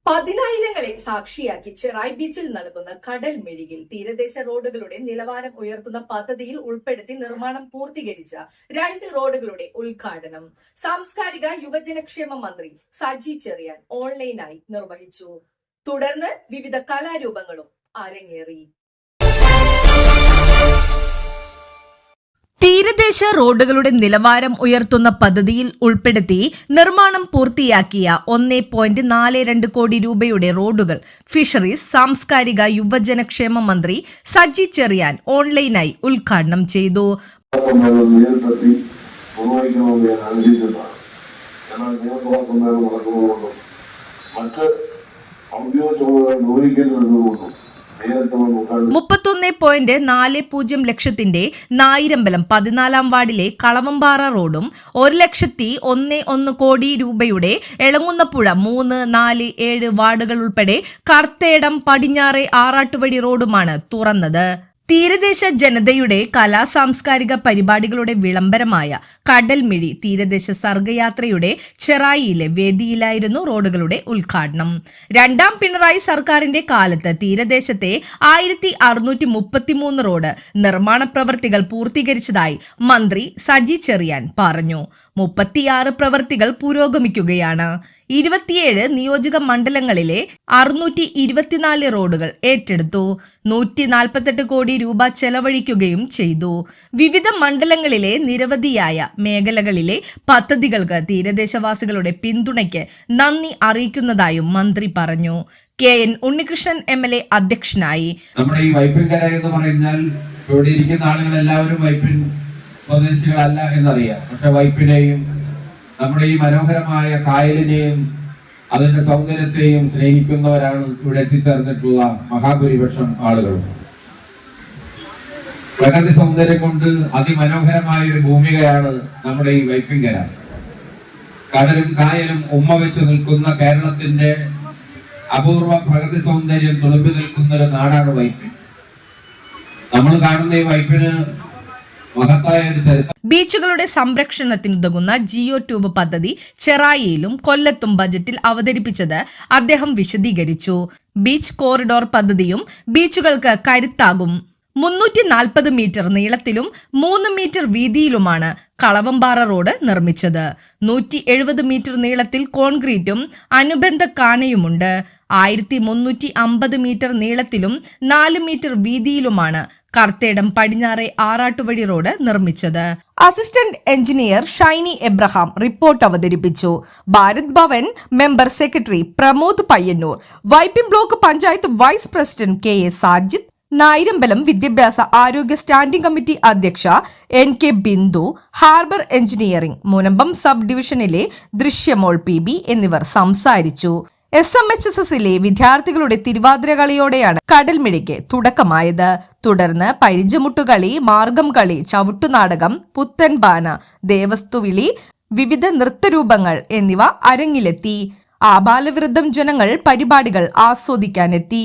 പതിനായിരങ്ങളെ സാക്ഷിയാക്കി ചെറായി ബീച്ചിൽ നടക്കുന്ന കടൽ മെഴുകിൽ തീരദേശ റോഡുകളുടെ നിലവാരം ഉയർത്തുന്ന പദ്ധതിയിൽ ഉൾപ്പെടുത്തി നിർമ്മാണം പൂർത്തീകരിച്ച 2 റോഡുകളുടെ ഉദ്ഘാടനം സാംസ്കാരിക യുവജനക്ഷേമ മന്ത്രി സജി ചെറിയാൻ ഓൺലൈനായി നിർവഹിച്ചു. തുടർന്ന് വിവിധ കലാരൂപങ്ങളും അരങ്ങേറി. തീരദേശ റോഡുകളുടെ നിലവാരം ഉയർത്തുന്ന പദ്ധതിയിൽ ഉൾപ്പെടുത്തി നിർമ്മാണം പൂർത്തിയാക്കിയ 1.42 കോടി രൂപയുടെ റോഡുകൾ ഫിഷറീസ് സാംസ്കാരിക യുവജനക്ഷേമ മന്ത്രി സജി ചെറിയാൻ ഓൺലൈനായി ഉദ്ഘാടനം ചെയ്തു. മറ്റ് ഔദ്യോഗിക 31.40 ലക്ഷത്തിന്റെ നായിരമ്പലം 14-ാം വാർഡിലെ കളവമ്പാറ റോഡും 1,01 കോടി രൂപയുടെ എളങ്ങുന്നപ്പുഴ 3, 4, 7 വാർഡുകൾ ഉൾപ്പെടെ കർത്തേടം പടിഞ്ഞാറെ ആറാട്ടുവഴി റോഡുമാണ് തുറന്നത്. തീരദേശ ജനതയുടെ കലാ സാംസ്കാരിക പരിപാടികളുടെ വിളംബരമായ കടൽമിഴി തീരദേശ സർഗയാത്രയുടെ ചെറായിയിലെ വേദിയിലായിരുന്നു റോഡുകളുടെ ഉദ്ഘാടനം. 2ാം പിണറായി സർക്കാരിന്റെ കാലത്ത് തീരദേശത്തെ 1633 റോഡ് നിർമ്മാണ പ്രവൃത്തികൾ പൂർത്തീകരിച്ചതായി മന്ത്രി സജി ചെറിയാൻ പറഞ്ഞു. 36 പ്രവൃത്തികൾ പുരോഗമിക്കുകയാണ്. 27 നിയോജക മണ്ഡലങ്ങളിലെ 624 റോഡുകൾ ഏറ്റെടുത്തു. 148 കോടി രൂപ ചെലവഴിക്കുകയും ചെയ്തു. വിവിധ മണ്ഡലങ്ങളിലെ നിരവധിയായ മേഖലകളിലെ പദ്ധതികൾക്ക് തീരദേശവാസികളുടെ പിന്തുണയ്ക്ക് നന്ദി അറിയിക്കുന്നതായും മന്ത്രി പറഞ്ഞു. KN ഉണ്ണികൃഷ്ണൻ MLA അധ്യക്ഷനായി. നമ്മുടെ ഈ വൈപ്പിൻകര എന്ന് പറഞ്ഞാൽ ഇവിടെ ഇരിക്കുന്ന ആളുകൾ എല്ലാവരും വൈപ്പിൻ സ്വദേശികളല്ല എന്നറിയാം. പക്ഷെ വൈപ്പിനെയും നമ്മുടെ ഈ മനോഹരമായ കായലിനെയും അതിന്റെ സൗന്ദര്യത്തെയും സ്നേഹിക്കുന്നവരാണ് ഇവിടെ എത്തിച്ചേർന്നിട്ടുള്ള മഹാഭൂരിപക്ഷം ആളുകൾ. പ്രകൃതി സൗന്ദര്യം കൊണ്ട് അതിമനോഹരമായ ഒരു ഭൂമികയാണ് നമ്മുടെ ഈ വൈപ്പിൻകര. കടലും കായലും ഉമ്മ വെച്ച് നിൽക്കുന്ന കേരളത്തിന്റെ അപൂർവ പ്രകൃതി സൗന്ദര്യം തുളുമ്പി നിൽക്കുന്ന ഒരു നാടാണ് വൈപ്പിൻ. നമ്മൾ കാണുന്ന ഈ വൈപ്പിന് ബീച്ചുകളുടെ സംരക്ഷണത്തിനുതകുന്ന ജിയോ ട്യൂബ് പദ്ധതി ചെറായിയിലും കൊല്ലത്തും ബജറ്റിൽ അവതരിപ്പിച്ചത് അദ്ദേഹം വിശദീകരിച്ചു. ബീച്ച് കോറിഡോർ പദ്ധതിയും ബീച്ചുകൾക്ക് കരുത്താകും. 340 മീറ്റർ നീളത്തിലും 3 മീറ്റർ വീതിയിലുമാണ് കളവമ്പാറ റോഡ് നിർമ്മിച്ചത്. 170 മീറ്റർ നീളത്തിൽ കോൺക്രീറ്റും അനുബന്ധ കാണയുമുണ്ട്. 1350 മീറ്റർ നീളത്തിലും 4 മീറ്റർ വീതിയിലുമാണ് കർത്തേടം പടിഞ്ഞാറെ ആറാട്ടുവഴി റോഡ് നിർമ്മിച്ചത്. Assistant engineer Shiny Abraham report അവതരിപ്പിച്ചു. Bharat Bhavan member secretary Pramod Payyanur, Vypin block panchayat vice president KA Sajid, Nayarambalam വിദ്യാഭ്യാസ ആരോഗ്യ സ്റ്റാൻഡിംഗ് കമ്മിറ്റി അധ്യക്ഷ NK Bindu, harbour engineering Munambam sub ഡിവിഷനിലെ ദൃശ്യമോൾ PB എന്നിവർ സംസാരിച്ചു. SMHSSലെ വിദ്യാർത്ഥികളുടെ തിരുവാതിര കളിയോടെയാണ് കടൽമിഴിക്ക് തുടക്കമായത്. തുടർന്ന് പരിചമുട്ടുകളി, മാർഗം കളി, ചവിട്ടുനാടകം, പുത്തൻപാന, ദേവസ്തുവിളി, വിവിധ നൃത്തരൂപങ്ങൾ എന്നിവ അരങ്ങിലെത്തി. ആബാലവൃദ്ധം ജനങ്ങൾ പരിപാടികൾ ആസ്വദിക്കാനെത്തി.